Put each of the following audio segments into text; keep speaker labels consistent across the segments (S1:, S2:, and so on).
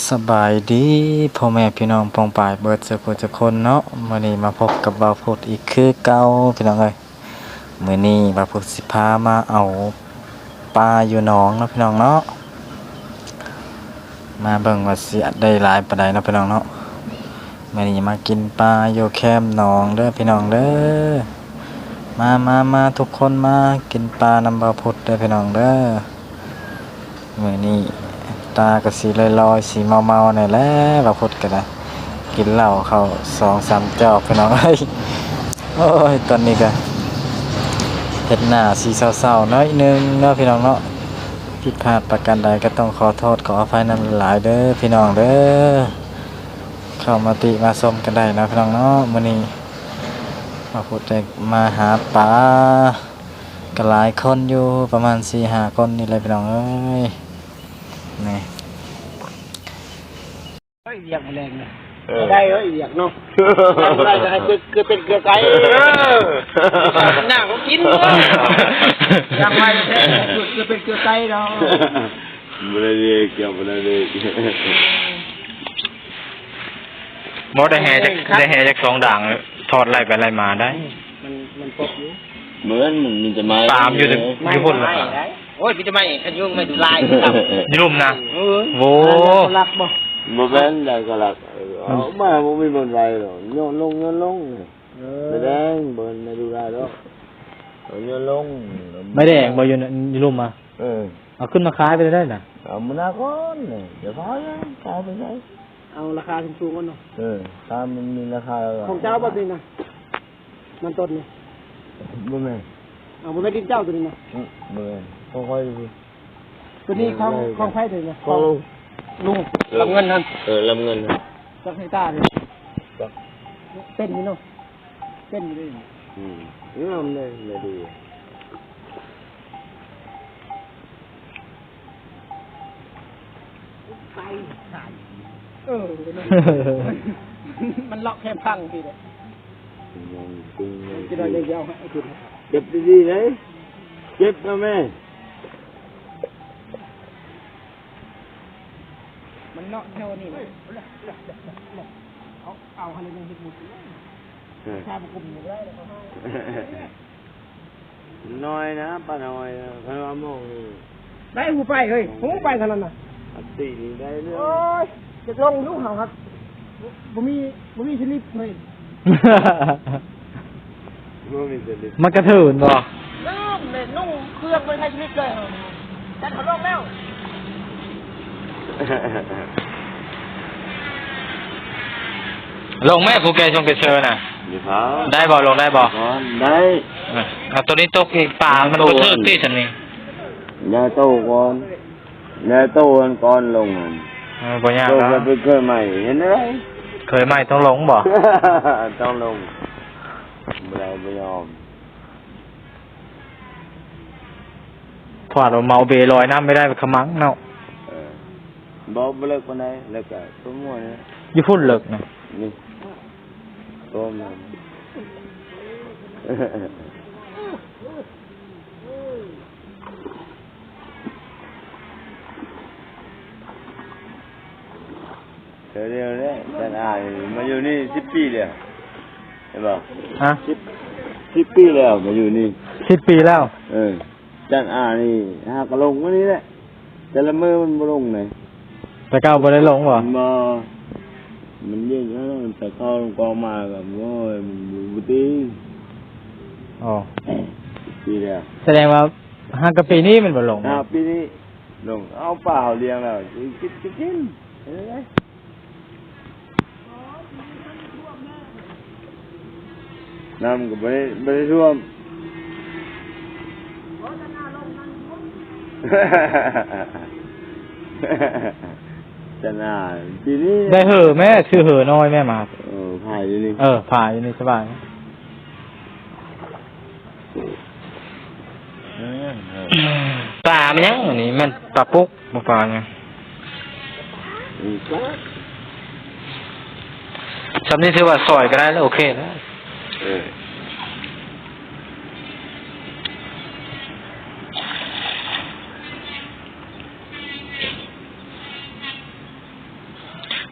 S1: สบายดีพ่อแม่พี่น้องปองปายเบิดจะคนเนาะมื้อนี้มาพบกับบ่าวพุธอีกคือเก่าพี่น้องเอ้ยมื้อนี้บ่าวพุธสิพามาเอาปลาอยู่หนองเนาะพี่น้องเนาะมาเบิ่งว่าสิได้หลายปานใดเนาะพี่น้องเนาะมื้อนี้มากินปลาอยู่แคมป์หนองเด้อพี่น้องเด้อมาทุกคนมากินปลานำบ่าวพุธเด้อพี่น้องเด้อมื้อนี้ตาก็สีลอยๆสีเมาๆนี่แหละบ่าวพุธก็ได้กินเหล้าเข้า 2-3 จอกพี่น้องเอ้ยโอ้ยตอนนี้ก็เฮ็ดหน้าสีเศร้าๆน้อยนึงเนาะพี่น้องเนาะผิดพลาดประการใดก็ต้องขอโทษขออภัยนำหลายเด้อพี่น้องเด้อเข้ามาติมาชมกันได้นะพี่น้องเนาะมื้อนี้บ่าวพุธได้มาหาปลาก็หลายคนอยู่ประมาณ 4-5 คนนี่แหละพี่น้องเอ้ยนี่
S2: เรียกแรงเลยได้เอ้ยเรียกเนาะได้จะให้เกลือเป็นเกลือไก่หน้าเขากินเลยยังไงแท้เกลือเป็นเกลือไก่เนาะ
S3: บ่ได้เรียกบ่ได้เรียก
S1: บ่ได้แห่จาก2ด่างทอดไล่ไปไล่มาได้
S2: มันปกอยู่
S3: เหมือนมันมีจะไม้
S1: ตามอยู่พุ่น
S2: โอ้ยพี่จะไม่ขยุ่งไม่ดูลาย
S1: อยู่ลุ่มนะโว้
S2: รักบ่
S3: บ่แม่นได้ก็หลักเอามาบ่มีบนไรหรอกโยนลงไม่แดงบนไม่ดูลายหรอกโยนลง
S1: ไม่แดงบ่อยู่ลุ่มมาเอาขึ้นมาขายไปได้น่ะ
S3: เอามื้อหน้าก่อนเดี๋ยวพอยังขายไปได้
S2: เอาราคาสูงๆก่อนเนาะ
S3: ตามมันมีราคา
S2: ของเจ้าบ่นี่นะมันต้นนี่
S3: บ่แม่น
S2: เอาบ่แม่นดินเจ้าตัวนี้นะ
S3: บ่แม่นค่อยๆดู
S2: ตัวนี้ของไผตัวนี้ของลุงลำเงินนั่น
S3: ลำเงิน
S2: จักให้ตาเลยเต้นนี่เนาะเต้นอยู่ด้วย
S3: งามเลยไม่ดี
S2: ไปใส่มันเลาะแค่พังทีเดียวจะได้ยาวๆขึ้น
S3: เก็บดีๆเลยเก็บนะแม่
S2: มันเลาะแถวนี้เอาอะไรยังหิดมุดชาบุกุมอยู่ได้เลยเขาให้
S3: น้อยนะป้าน้อยพระมง
S2: ได้หูไปเฮ้ยหูไปเท่านั้นน่ะ
S3: ตีได้เรื่อง
S2: โอ้ยจะลงลูกเขาครับบ่มีชนิดเลย
S1: มันกระถืนบ่
S2: นุ่งเครื่องไม่ใช่ชนิดเลยแต่เขาลงแล้ว
S1: ลงแม่กูแกชงกระเชอน่ะได้บ่ลงได้บ่
S3: ได้
S1: เอาตัวนี้ตกอีกป่ามันกระถืนที่ฉันนี่
S3: ยาโตก่อนยาโตก่อนลง
S1: บ่ยากแล้ว
S3: เคยใหม่เห็นไหม
S1: เคยใหม่ต้องลงบ่
S3: ต้องลงไม่ยอม
S1: ถอดเมาเบลอยน้ำไม่ได้ขมังเนาะ
S3: บอกเลิกคนไหนเลิกกับตัวมั่วเนี่ย
S1: อยู่พุ่นเลิกนะ
S3: นี่ตัวมันเดี๋ยวเนี่ยจันอามาอยู่นี่10 ปีแล้วเห็นป่ะ
S1: ฮะ
S3: 10 ปีแล้วมาอยู่นี่
S1: 10 ปีแล้ว
S3: จันอานี่หากลงวันนี้แหละแต่ละมือมันบ่ลงเลย
S1: แต่เก้าบ่ได้ลงบ่
S3: มันเยอะแล้วแต่เข้าลงกองมากับโอ้ยมันบุตรี
S1: อ๋อ
S3: ปีแล้ว
S1: แสดงว่า5 กับปีนี้มันบ่ลง
S3: ปีนี้ลงเอาเปล่าเลี้ยงแล้วกินเห็นไหมน้ำก็ไม่ได้ท่วมจะน่าปีนี้
S1: ได้เหอะแม่ชื่อเหอะน้อยแม่มา
S3: พายอยู่นี่
S1: พายอยู่นี่สบายปลามันยังนี่มันปลาปุ๊กบ่ปลาไงสำนี้ถือว่าซอยก็ได้แล้วโอเคแล้ว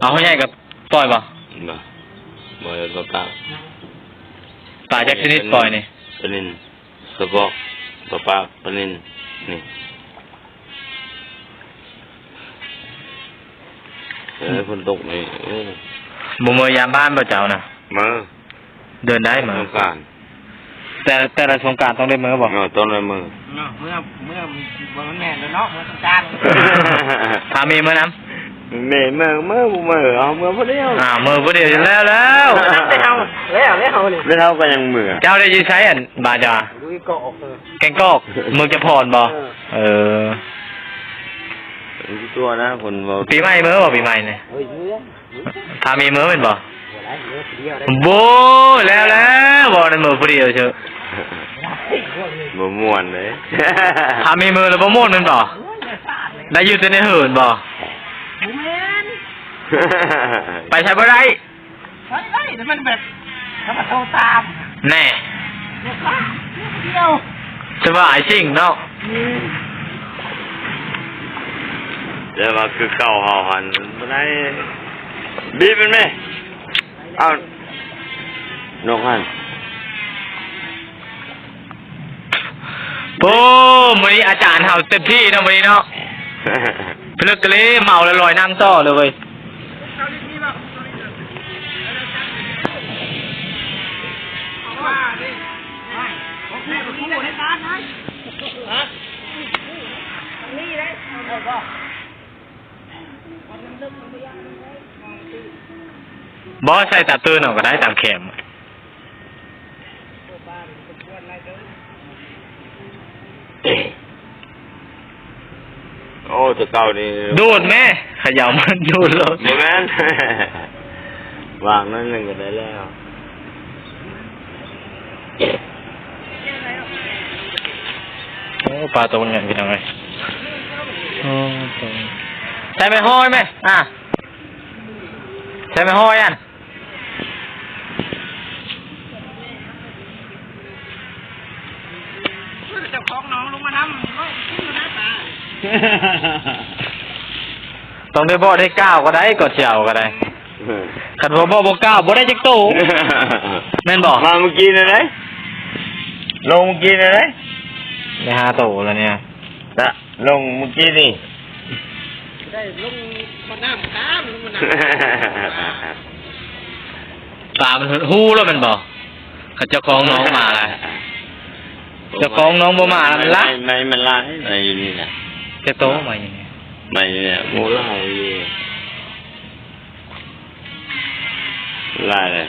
S1: เอาเขาใหญ่กับปล่อยบ่
S3: บ่ตัวปลา
S1: ปลาจากชนิดปล่อยนี่
S3: ปลานิลกระบอกปลาปลาปลานิลนี่ฝนตกนี่
S1: บ่มือยามบ้านบ่เจ้าน่ะ
S3: มือ
S1: เดินได้มื้อ
S3: สงกรานต์
S1: แต่ละสงกรานต์ต้องได้มื้อบ่
S3: ต้นเลยมือ
S2: เมื่อบ่แม่นแล้วเนาะเมื่อสงกรานต์
S1: ถ้ามีมื้อนํ
S3: เมื่อเอาเมื่อพอดี
S1: มื้อบ่ได้แล้ว
S2: แล้วนี่
S3: แล้วเท่าก็ยังมือ
S1: เจ้าได้ยินใช้อันบาดา
S2: ดูอีกก็ออก
S1: แกงกอกมึงจะพรบ่เออ
S3: ตัวนะคนเรา
S1: ปีใหม่มื้อบ่ปีใหม่นี่
S2: เฮ้ยเมื่อ
S1: ถ้ามีมื้อเป็นบ่
S2: ได้เมื่อเดียวได้
S1: โบแล้วบ่นั่นมื้อผู้เดียวเชอะ
S3: ม่วนเลย
S1: ถ้ามีมื้อแล้วบ่ม่วนแม่นบ่ได้อยู่แต่ในเหินบ่ไปใช้บ่ได้
S2: แต่มันแบบถ้ามันโตตาม
S1: แน่
S2: เดียว
S1: สบายจริงเนาะ
S3: เดี๋ยวมาคือเก่าห่อหันมันได้บีบเป็นไหมเอานกหัน
S1: โอ้มื้อนี้อาจารย์เฮาเต็มที่เนาะมื้อนี้เนาะพลึกกะเลยเมาแล้วลอยนั่งต่อเลยเว้ยบ่ใส่ตาตื้นเอาก็ได้ตามเข็ม
S3: โอ้ตัวเก่านี่
S1: ดูดแม่ขยำมันดูดเลย
S3: โมแมนวางนั่นหนึ่งก็ได้แล้ว
S1: โอ้ปลาตัวใหญ่พี่น้องเอ้ยใช่ไหมห้อยไหมใช่ไหมห้อยอัน
S2: เจ้าของน้องลงมาทำก็ขึ้นมาได้ปลา
S1: ต้องได้บ่ได้ก้าวก็ได้กดเฉียวก็ได้ขันบ่ก้าวบ่ได้จักตู้แม่นบอก
S3: มาเมื่อกี้นะไหนลงเมื่อกี้นะไหน
S1: ได้5ตู้แล้วเนี่ย
S3: ลงเมื่อกี้นี่
S2: ได้ลงมาน้ำข้ามลงมาน้ำ
S1: ปลามันฮู้แล้วมันบอกเขาเจ้าของน้องมาอะไรเจ้าของน้องบ่มามันละ
S3: ไม่มันลายอะไรอยู่นี่นะ
S1: จะโตมาอย่างนี้
S3: ไม่เนี่ยโมล่าอยู่ลายเลย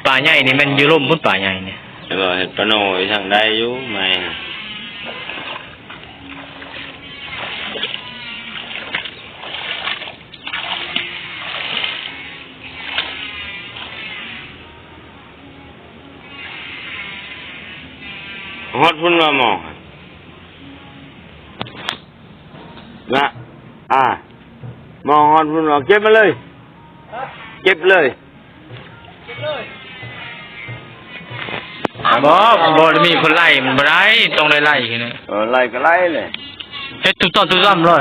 S1: ปลาใหญ่นี่มันอยู่ร่มพุ่นปลาใหญ่เนี่ย
S3: แต่ว่าเห็ดปลาโน่ทางใดอยู่ไม่ฮอดพุ่นมามองนะมองฮอดพุ่นมาเก็บมาเลยเก็บเลย
S1: บ่มีคนไล่มันบ่ได้ต้องได้ไล่แค่นั้น
S3: ไล่ก็ไล่เลย
S1: เฮ็ดตุ๊บๆรอดนั่น
S2: ร้อย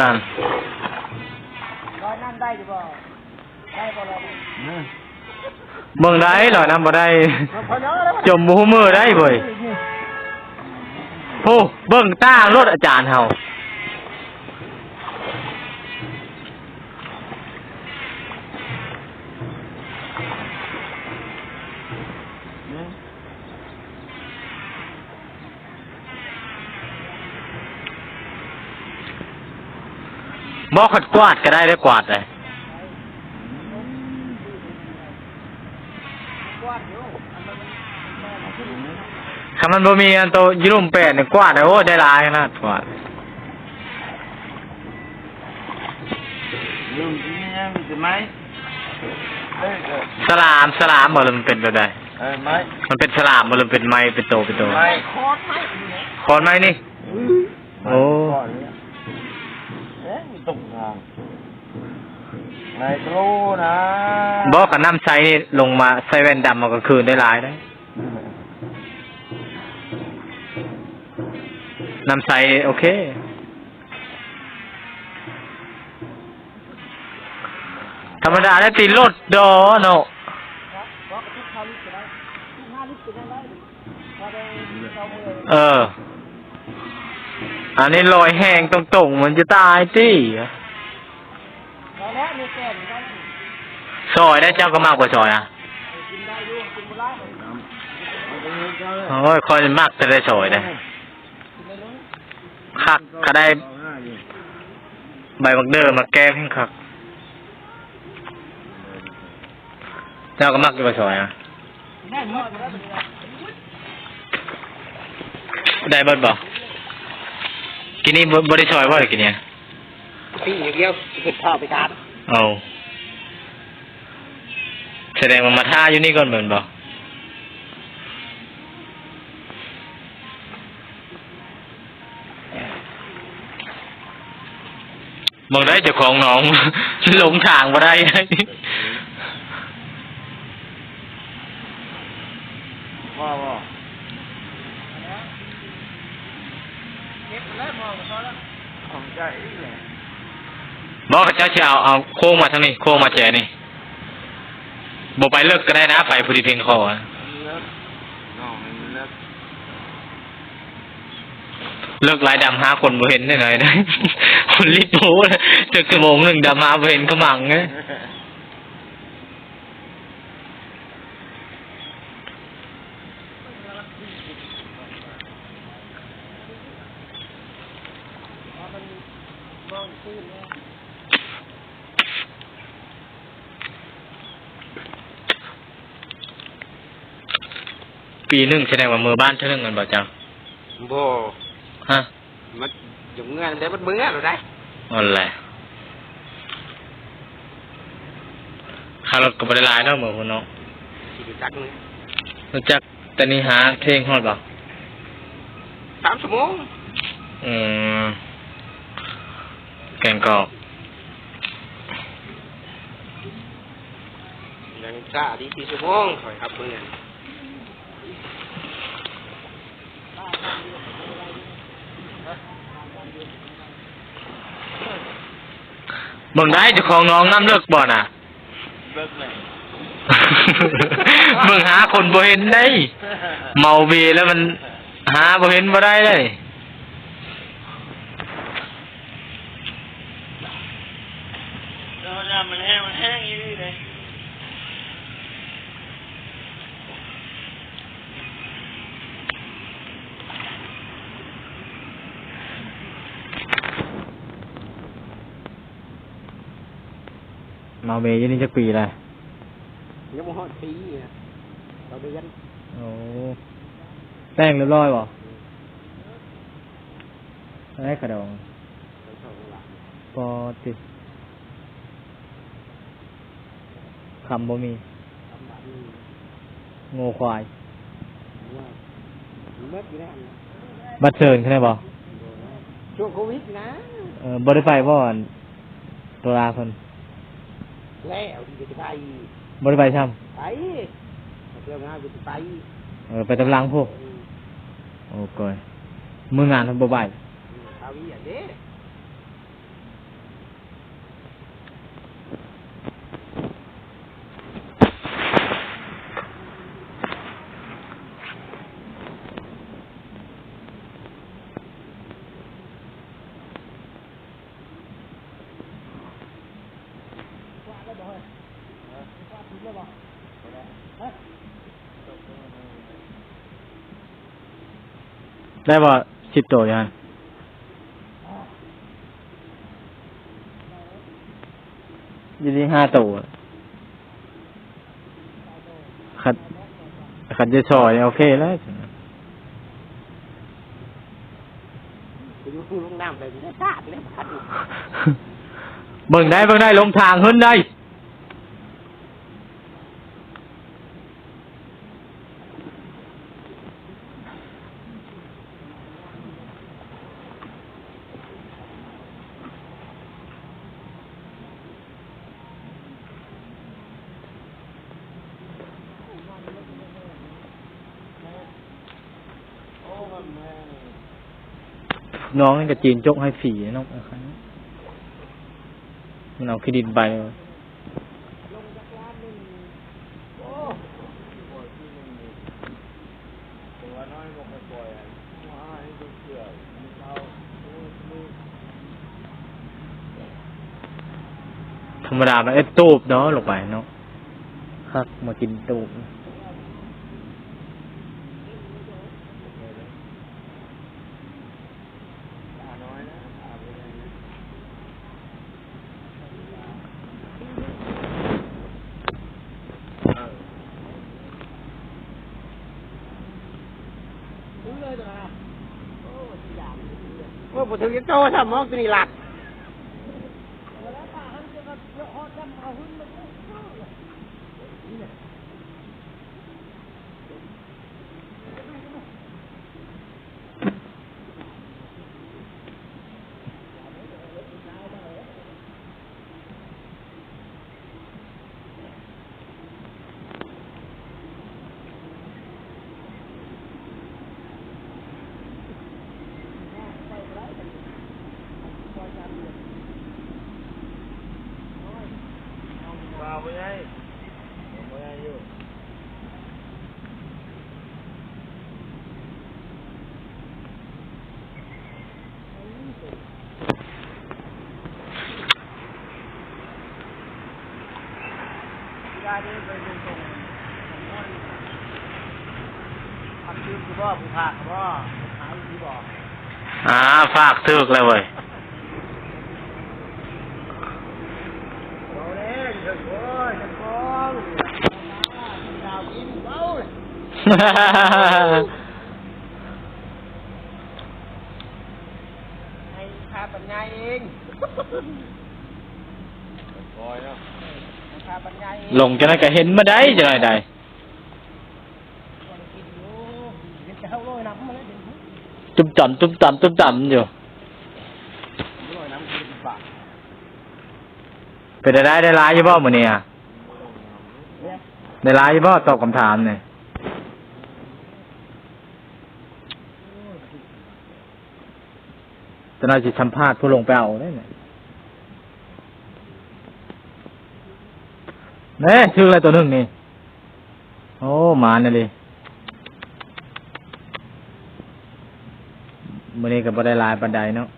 S2: น้ำได้อยู่บ่ได้บ่เรา
S1: เบิ่งได้ลอยน้ำบ่ได้จมบ่ฮู้มือได้เว้ยโหเบิ่งตารถอาจารย์เฮาบ่ขัดกวาดก็ได้กวาดเลยคำมันบ่มีอันโตยืม8เนี่ยกวาดโอ้ได้หลายขนาดกวาด
S3: ลืมที่นี่มีแต่ไม้
S1: สลามบ่มันเป็นแบบใด
S3: ไม้
S1: มันเป็นสลามบ่มันเป็นไม้เป็นโต
S3: ไม้
S1: คอนไม้นี่โอ้
S3: ตกทางในครูนะ
S1: บ่กับน้ำใสนี่ลงมาใส่แว่นดำมากลางคืนได้หลายได้น้ำใสโอเค ธรรมดาได้ตีรถดอเนาะอันนี้ลอยแห้งตรงๆมันจะตายตี้ซอยได้เจ้าก็มากกว่าซอยอ่ะโอ้ยคอยมากจะได้ซอยได้คักก็ได้ใบบักเดอร์มาแก้ให้คักเจ้าก็มักอยู่กว่าซอยอ่ะได้เบิดบ่กินนี่บริซอยว่าอะไรกินเนี่ย
S2: พี่อย่างเดียวขึ้นท่อไปการ
S1: เอาแสดงว่ามาท่าอยู่นี่ก่อนเหมือนบ่มองได้เจ้าของน้องหลงทางมาได้
S3: ว่า
S1: บอกกับเจ้าเชียวเอาโค้งมาทางนี้โค้งมาแจนี่บอกไปเลิกก็ได้นะไปพอดีเพียงคอเลิกลายดำ5 คนบ่เห็นได้หน่อยนะคนรีบโผล่จะ1 ชั่วโมงดำ5บ่เห็นขมังไงปีหนึ่งแสดงว่ามือบ้านเท่านึงกันบ่เจ้า
S2: บ่
S1: ฮะ
S2: มันอยู่เงื่อนได้มันเมื่อหรือได้
S1: อะไรข้ารถก็บ่ได้หลายเนาะมื้อพุ่นเนาะรู้จักแต่นี่หาเพลงฮอดบ่
S2: 3 ชั่วโมง
S1: แกงกอก
S2: ยังซ่าดี4 ชั่วโมงข่อยครับเพิ่น
S1: เบิ่งได้เจ้าของน้องน้ำเลิกบ่น่ะ
S3: เลิกเลย
S1: เบิ่งหาคนบ่เห็นได้เมาเบียแล้วมันหาบ่เห็นบ่ได้เลย
S3: มันแห้งอยู่เลย
S1: เมาเบย์ยี่นี่จะปีอะไร
S2: ยังไม่ฮอดปีเราเดือน
S1: โอ้แป้งเรียบร้อยบ่ได้กระดองปอติดคำบ่มีโง่ควายบัดเชิญใช่ไหมบ่
S2: ช่วงโควิดนะ
S1: บ่ได้ไปบ่ตัวลาคน
S2: แล้วที่จะไป
S1: บ่ได้ไปช่
S2: ำไปเรื่องงานจะไป
S1: ไปตำลังพวกโอ้ก้อยมืองานทำบ่าย
S2: เอาอีอย่างนี้
S1: ได้บ่10 ตัวยังยี่นี่5 ตัวขัดจะชอยโอเคแล้ว
S2: ลงน้ำเลยไม่ทราบเลยพัด
S1: เบิ่งได้ลงทางขึ้นได้น้องนี่กับจีนจกให้ฝีน้องมันเอาเครดิตไป ธรรมดามันตูบเนาะลงไปเนาะฮักมากินตูบ
S2: ว่าผมถึงจะโตทำมองตัวนี้หลัก
S3: ไม่ใช่ไม่ใช่อยู่
S2: ได้ได้ไปเป็นส่งทำชื่อคือว่าผู้ภาคว่าหายที่บอก
S1: ฝากทึกเลยเว้ย
S2: ให้พาปัญญาเอง
S3: คอยเนาะ
S2: ให้พาปัญญาเอง
S1: ลงจะได้ก็เห็นมาได้จะได้ได้จุ่มต่ำจุ่มต่ำจุ่มต่ำอยู่เป็นได้ร้ายยี่บ่มื้อนี้อ่ะได้ร้ายยี่บ่ตอบคำถามเนี่ยจะน่าจะสัมภาษณ์ผู้ลงไปเอาได้ไหมเนี่ยชื่ออะไรตัวหนึ่งนี่โอ้มาเนี่ยเลยมื้อนี้ก็บ่ได้หลายปานใดเนาะ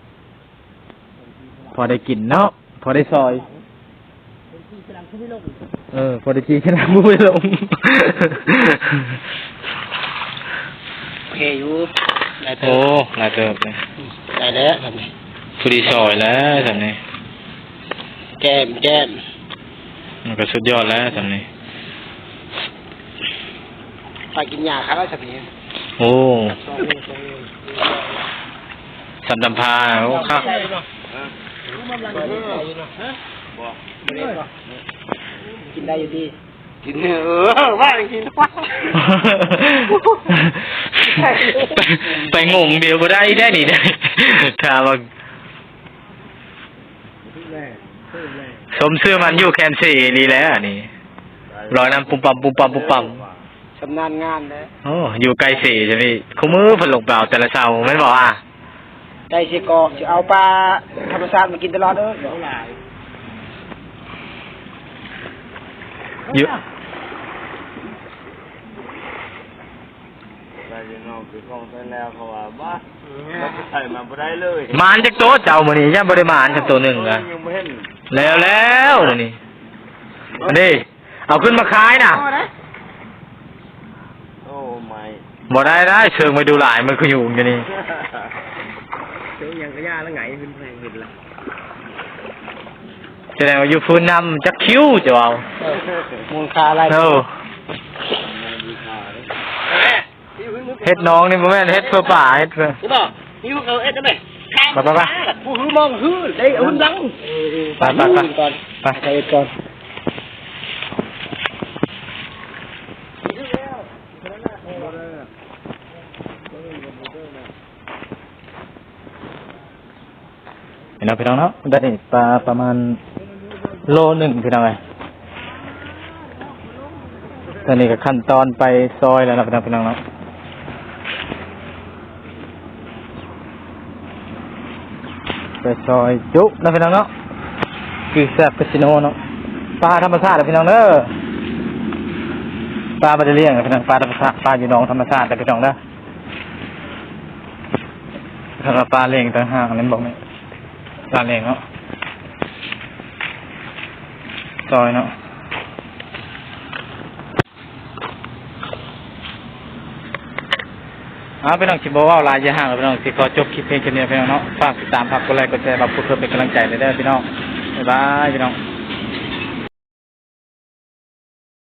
S1: พอได้กินเนาะพอได้ซอยพอได้จีขนาดมือไม่ลง
S2: โอเคอยู่
S1: โอ้หลายเติบเลย
S2: ได้แล้วทำไง
S1: พอดีซอยแล้วทำนี้
S2: แก้ม
S1: มันก็สุดยอดแล้วทำนี้
S2: ไปกินยาครับแล้วทำไง
S1: โอ้สันดำพาโอ้ครับ
S2: กินได้อยู่ดีกินว่ากินว่า
S1: ไปงงเดียวก็ได้นี่ได้ถามว่าสมเสื้อมันอยู่แคนซีนี่แล้วนี่รอยน้ำปุ่มปั๊ม
S2: ชำนาญงานเลย
S1: โอ้อยู่ไกลสีใช่ไหมคู่มือผลลงเปล่าแต่ละเช้าไม่บอกอ่ะ
S2: ไก่เสกอจะเอาปลาธรรมชาติมากินตลอดเด้อเดี๋ยวหลาย
S1: เยอะ
S3: ได้ยังเอาคือของไปแล้วเขาว่าบ้าใส่มาไม่ได้เลย
S1: มานจากโต๊ะเจ้ามือนี่ยังบริมานจากตัวหนึ่งอะแล้วนี่นี่เอาขึ้นมาขายนะ
S3: โอ้ไม่
S1: บ่ได้เชิงไปดูหลายมันก็อยู่อย่างนี้
S2: เชิงยังกระยาแล้วไงขึ้นแพงขึ้นละ
S1: แสดงว่าอยู่พื้นนำจักคิ้วจะเอา
S2: มูลค่าอะไร
S1: เฮ็ดน้องนี่บ่แม่นเฮ็ดเพื่อป่าเฮ็ดเพื่อ
S2: นี่บ่นี่เขาเฮ็ดได้ไหมไปผู้หื้อมองหื้อได้หุ่นดัง
S1: ไปก่อน
S2: ไปใส่ก่อน
S1: พี่น้องเนาะได้ปลาประมาณโลหนึ่งพี่น้องไงตอนนี้ก็ขั้นตอนไปซอยแล้วนะพี่น้องเนาะไปซอยจุนะพี่น้องเนาะคือแซ่บคาสิโนเนาะปลาธรรมชาติพี่น้องเด้อปลาบริเลียงพี่น้องปลาธรรมชาติปลาอยู่หนองธรรมชาติแต่พี่น้องเด้อถ้าปลาเลี้ยงต่างหากนั่นบอกไหมปลาเลี้ยงเนาะ ซอยเนาะพี่น้องสิบ่ว่าหลายอย่าห่างพี่น้องสิขอจบคลิปเพียงแค่นี้พี่น้องเนาะฝากติดตามฝากกดไลค์กดแชร์ฝากเพื่อเป็นกำลังใจเลยเด้อพี่น้องบ๊ายบายพี่น้อง